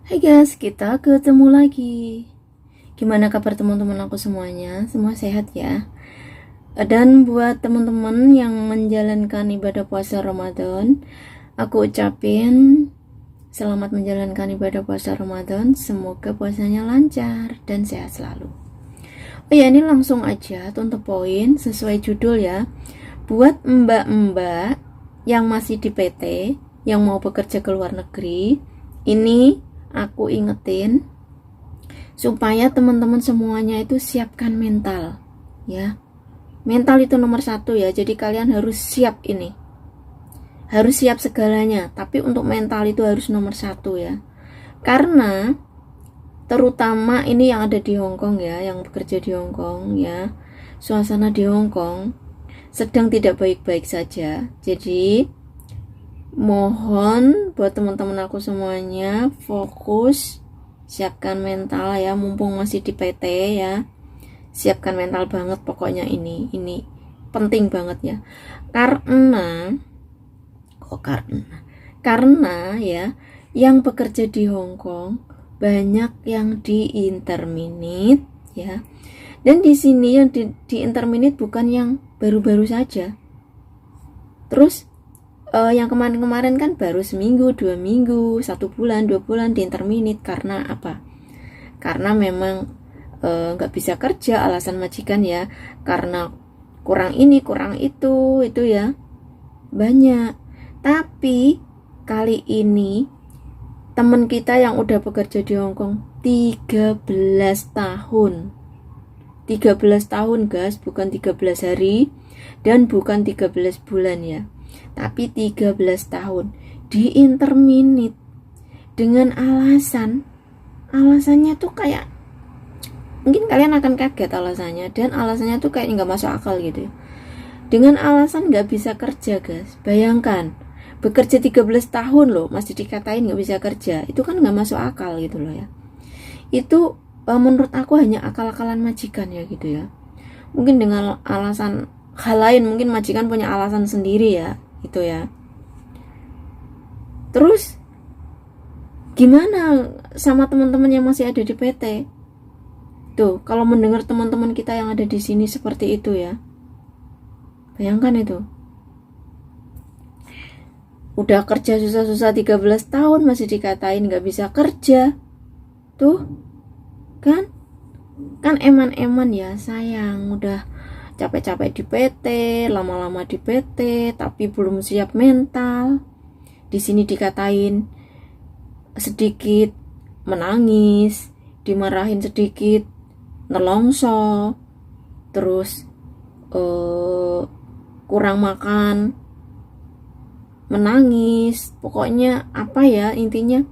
Hai guys, kita ketemu lagi. Gimana kabar teman-teman aku semuanya? Semua sehat ya? Dan buat teman-teman yang menjalankan ibadah puasa Ramadan, aku ucapin selamat menjalankan ibadah puasa Ramadan. Semoga puasanya lancar dan sehat selalu. Oh ya, ini langsung aja to poin sesuai judul ya. Buat mbak-mbak yang masih di PT, yang mau bekerja ke luar negeri, ini aku ingetin supaya teman-teman semuanya itu siapkan mental ya. Mental itu nomor satu ya, jadi kalian harus siap ini, harus siap segalanya, tapi untuk mental itu harus nomor satu ya, karena terutama ini yang ada di Hong Kong ya, yang bekerja di Hong Kong ya, suasana di Hong Kong sedang tidak baik-baik saja. Jadi mohon buat teman-teman aku semuanya fokus, siapkan mental ya, mumpung masih di PT ya. Siapkan mental banget pokoknya, ini penting banget ya. Karena ya, yang bekerja di Hong Kong banyak yang di interminate ya. Dan di sini yang di interminate bukan yang baru-baru saja. Terus yang kemarin-kemarin kan baru seminggu, 2 minggu, 1 bulan, 2 bulan di interminate. Karena apa? Karena memang nggak bisa kerja, alasan majikan ya, karena kurang ini, kurang itu ya, banyak. Tapi kali ini teman kita yang udah bekerja di Hong Kong 13 tahun 13 tahun guys, bukan 13 hari dan bukan 13 bulan ya, tapi 13 tahun di interminate dengan alasannya tuh kayak, mungkin kalian akan kaget alasannya, dan alasannya tuh kayak nggak masuk akal gitu ya. Dengan alasan nggak bisa kerja guys, bayangkan bekerja 13 tahun loh masih dikatain nggak bisa kerja, itu kan nggak masuk akal gitu loh ya. Itu menurut aku hanya akal-akalan majikan ya gitu ya. Mungkin dengan alasan hal lain, mungkin majikan punya alasan sendiri ya gitu ya. Terus gimana sama teman-teman yang masih ada di PT? Tuh, kalau mendengar teman-teman kita yang ada di sini seperti itu ya, bayangkan itu. Udah kerja susah-susah 13 tahun masih dikatain gak bisa kerja. Tuh, kan eman-eman ya, sayang udah capek-capek di PT, lama-lama di PT, tapi belum siap mental. Di sini dikatain sedikit menangis, dimarahin sedikit nelongso, terus kurang makan menangis, pokoknya apa ya, intinya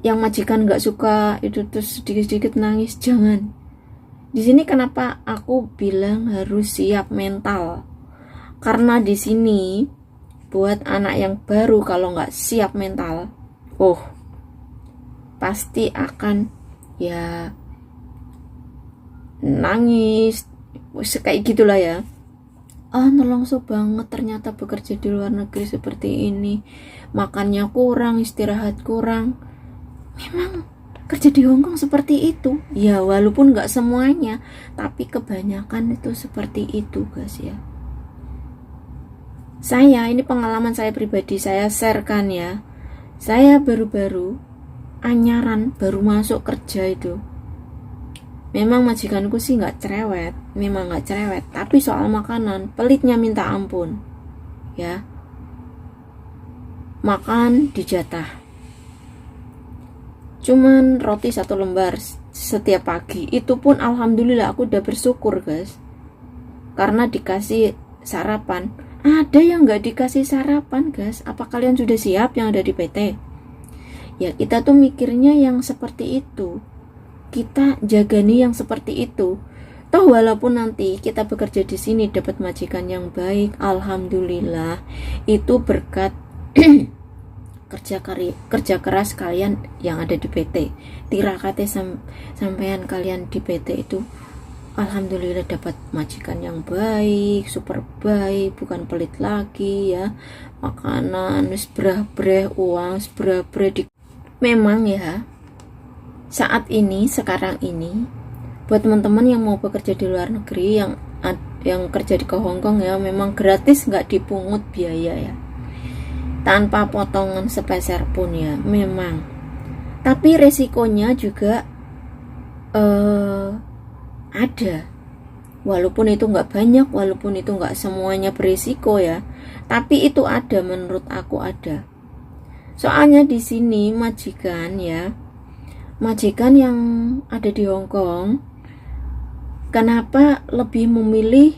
yang majikan nggak suka itu, terus sedikit-sedikit nangis. Jangan. Di sini kenapa aku bilang harus siap mental? Karena di sini buat anak yang baru kalau nggak siap mental, pasti akan ya nangis, kayak gitulah ya. Nelongso banget ternyata bekerja di luar negeri seperti ini, makannya kurang, istirahat kurang. Memang kerja di Hong Kong seperti itu ya, walaupun nggak semuanya, tapi kebanyakan itu seperti itu guys ya. Saya, ini pengalaman saya pribadi, saya sharekan ya. Saya baru-baru anyaran, baru masuk kerja itu, memang majikanku sih nggak cerewet, memang nggak cerewet, tapi soal makanan pelitnya minta ampun ya. Makan dijatah, cuman roti 1 lembar setiap pagi. Itu pun alhamdulillah aku udah bersyukur guys, karena dikasih sarapan. Ada yang nggak dikasih sarapan guys. Apa kalian sudah siap yang ada di PT? Ya kita tuh mikirnya yang seperti itu, kita jagani yang seperti itu. Toh walaupun nanti kita bekerja di sini dapat majikan yang baik, alhamdulillah itu berkat kerja keras kalian yang ada di PT. Tirakate sampean kalian di PT itu, alhamdulillah dapat majikan yang baik, super baik, bukan pelit lagi ya. Makanan sebrah-breh, uang sebrah-breh. Memang ya, saat ini, sekarang ini, buat teman-teman yang mau bekerja di luar negeri, yang kerja di ke Hongkong ya, memang gratis, nggak dipungut biaya ya, tanpa potongan sepeser pun ya, memang. Tapi resikonya juga ada, walaupun itu nggak banyak, walaupun itu nggak semuanya berisiko ya, tapi itu ada, menurut aku ada. Soalnya di sini majikan yang ada di Hongkong, kenapa lebih memilih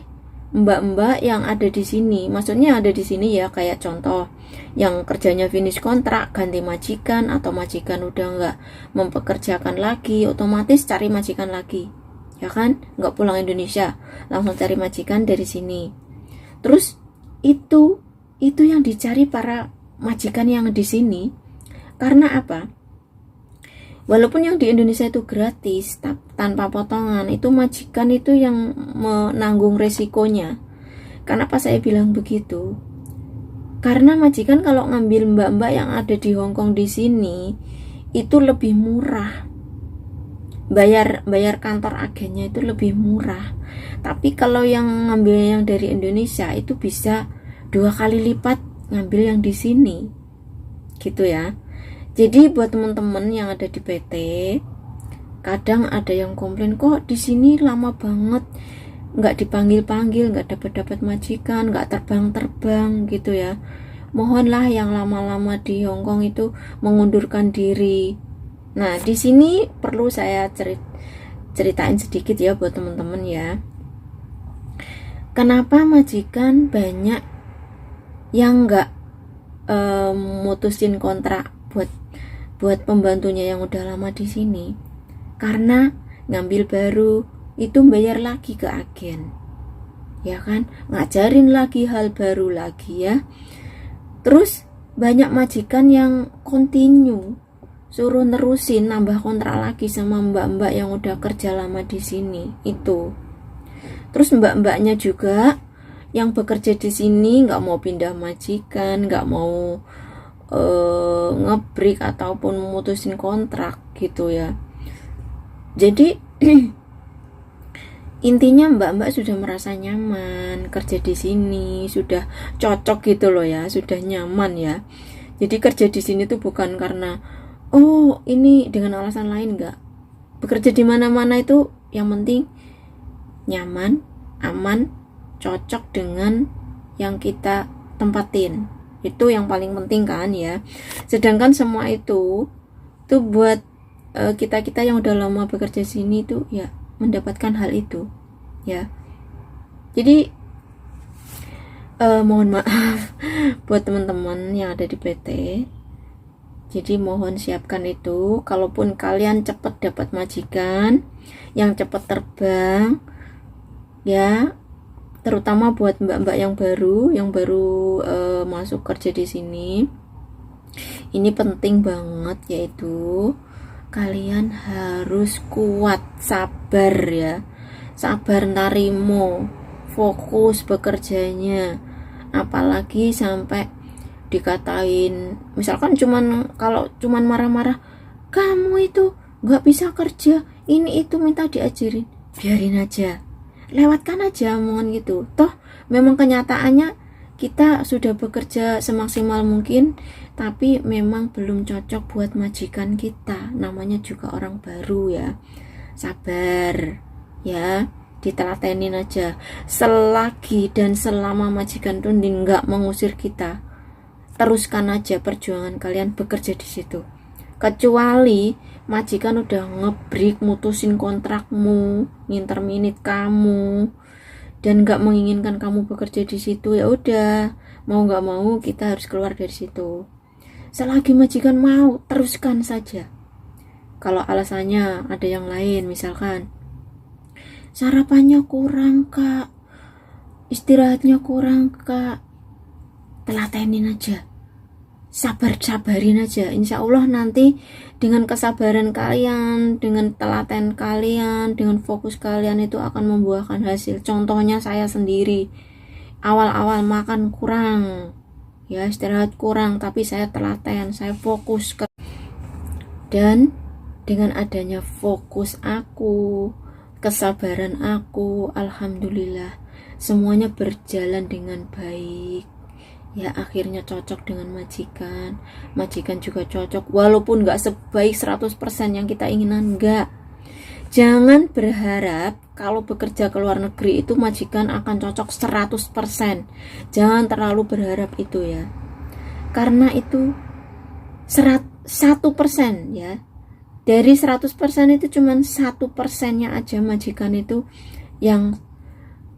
mbak-mbak yang ada di sini? Maksudnya ada di sini ya, kayak contoh yang kerjanya finish kontrak, ganti majikan, atau majikan udah nggak mempekerjakan lagi, otomatis cari majikan lagi, ya kan? Nggak pulang Indonesia, langsung cari majikan dari sini. Terus itu yang dicari para majikan yang di sini. Karena apa? Walaupun yang di Indonesia itu gratis tanpa potongan, itu majikan itu yang menanggung resikonya. Kenapa saya bilang begitu? Karena majikan kalau ngambil mbak-mbak yang ada di Hongkong di sini itu lebih murah. Bayar kantor agennya itu lebih murah. Tapi kalau yang ngambil yang dari Indonesia itu bisa 2 kali lipat ngambil yang di sini. Gitu ya. Jadi buat teman-teman yang ada di PT, kadang ada yang komplain, kok di sini lama banget, nggak dipanggil-panggil, nggak dapat majikan, nggak terbang-terbang gitu ya. Mohonlah yang lama-lama di Hongkong itu mengundurkan diri. Nah, di sini perlu saya ceritain sedikit ya buat teman-teman ya. Kenapa majikan banyak yang nggak mutusin kontrak buat pembantunya yang udah lama di sini? Karena ngambil baru itu bayar lagi ke agen, ya kan, ngajarin lagi hal baru lagi ya. Terus banyak majikan yang continue, suruh nerusin nambah kontrak lagi sama mbak-mbak yang udah kerja lama di sini itu. Terus mbak-mbaknya juga yang bekerja di sini nggak mau pindah majikan, nggak mau ngebreak ataupun memutusin kontrak gitu ya. Jadi intinya mbak-mbak sudah merasa nyaman kerja di sini, sudah cocok gitu loh ya, sudah nyaman ya. Jadi kerja di sini tuh bukan karena ini dengan alasan lain, enggak. Bekerja di mana-mana itu yang penting nyaman, aman, cocok dengan yang kita tempatin. Itu yang paling penting kan ya. Sedangkan semua itu tuh buat kita yang udah lama bekerja sini tuh ya mendapatkan hal itu ya. Jadi mohon maaf buat teman-teman yang ada di PT. Jadi mohon siapkan itu, kalaupun kalian cepat dapat majikan yang cepat terbang ya, terutama buat mbak-mbak yang baru masuk kerja di sini. Ini penting banget, yaitu kalian harus kuat, sabar ya, sabar narimo, fokus bekerjanya. Apalagi sampai dikatain, misalkan kalau cuman marah-marah, kamu itu nggak bisa kerja, ini itu minta diajarin, biarin aja, lewatkan aja omongan gitu. Toh memang kenyataannya kita sudah bekerja semaksimal mungkin, tapi memang belum cocok buat majikan kita, namanya juga orang baru ya. Sabar ya, ditelatenin aja. Selagi dan selama majikan tuh nggak mengusir kita, teruskan aja perjuangan kalian bekerja di situ. Kecuali majikan udah ngebreak, mutusin kontrakmu, nginterminate kamu, dan nggak menginginkan kamu bekerja di situ, ya udah, mau nggak mau kita harus keluar dari situ. Selagi majikan mau, teruskan saja. Kalau alasannya ada yang lain, misalkan sarapannya kurang kak, istirahatnya kurang kak, telatenin aja, sabarin aja. Insya Allah nanti dengan kesabaran kalian, dengan telaten kalian, dengan fokus kalian itu akan membuahkan hasil. Contohnya saya sendiri, awal-awal makan kurang ya, istirahat kurang, tapi saya telaten, saya fokus dan Dengan adanya fokus aku, kesabaran aku, alhamdulillah semuanya berjalan dengan baik. Ya akhirnya cocok dengan majikan. Majikan juga cocok, walaupun gak sebaik 100% yang kita inginkan, enggak. Jangan berharap kalau bekerja ke luar negeri itu majikan akan cocok 100%. Jangan terlalu berharap itu ya. Karena itu 1% ya. Dari 100% itu cuman 1%-nya aja majikan itu yang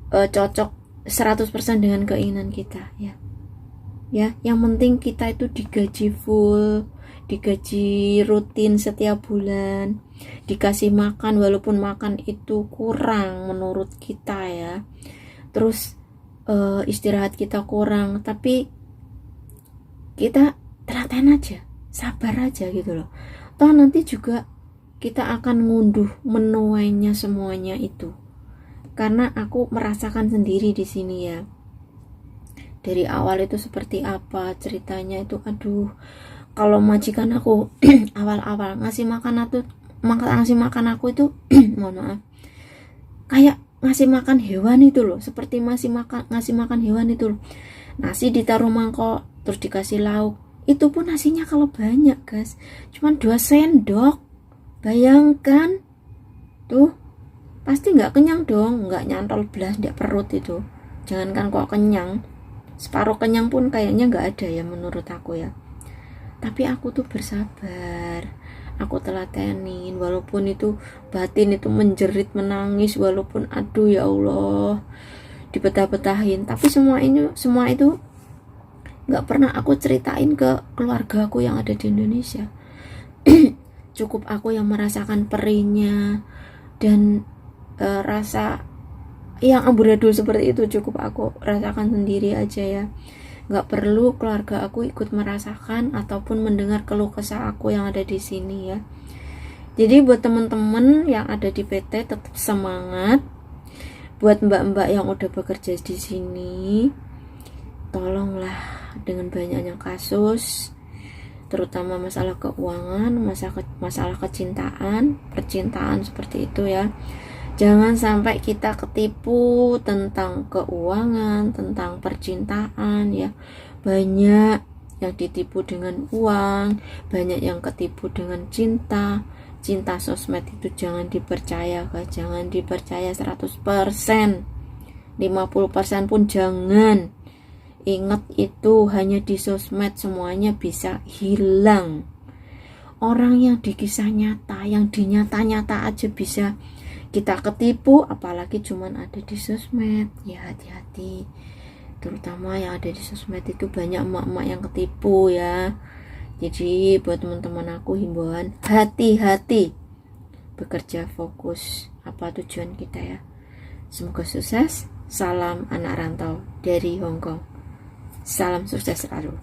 cocok 100% dengan keinginan kita ya. Ya, yang penting kita itu digaji full, digaji rutin setiap bulan, dikasih makan walaupun makan itu kurang menurut kita ya. Terus istirahat kita kurang, tapi kita telaten aja, sabar aja gitu loh. Toh nanti juga kita akan ngunduh menuainya semuanya itu. Karena aku merasakan sendiri di sini ya. Dari awal itu seperti apa ceritanya itu, aduh. Kalau majikan aku awal-awal ngasih makan aku itu mohon maaf, kayak ngasih makan hewan itu loh, seperti ngasih makan hewan itu loh. Nasi ditaruh mangkok terus dikasih lauk, itu pun nasinya kalau banyak guys cuman 2 sendok. Bayangkan tuh, pasti nggak kenyang dong, nggak nyantol belas di perut itu. Jangankan kok kenyang, separuh kenyang pun kayaknya nggak ada ya menurut aku ya. Tapi aku tuh bersabar, aku telatenin, walaupun itu batin itu menjerit menangis, walaupun aduh ya Allah dibetah-betahin, tapi semua itu nggak pernah aku ceritain ke keluarga aku yang ada di Indonesia. Cukup aku yang merasakan perihnya dan rasa yang amburadul seperti itu, cukup aku rasakan sendiri aja ya. Nggak perlu keluarga aku ikut merasakan ataupun mendengar keluh kesah aku yang ada di sini ya. Jadi buat teman-teman yang ada di PT tetap semangat. Buat mbak-mbak yang udah bekerja di sini, tolonglah dengan banyaknya kasus, terutama masalah keuangan, masalah percintaan seperti itu ya. Jangan sampai kita ketipu tentang keuangan, tentang percintaan ya. Banyak yang ditipu dengan uang, banyak yang ketipu dengan cinta sosmed itu jangan dipercaya guys, jangan dipercaya 100%, 50% pun jangan. Ingat itu hanya di sosmed semuanya bisa hilang. Orang yang di kisah nyata, yang di nyata-nyata aja bisa kita ketipu, apalagi cuman ada di sosmed. Ya hati-hati, terutama yang ada di sosmed itu banyak emak-emak yang ketipu ya. Jadi buat teman-teman aku himbauan, hati-hati, bekerja fokus apa tujuan kita ya. Semoga sukses. Salam anak rantau dari Hongkong. Salam sukses selalu.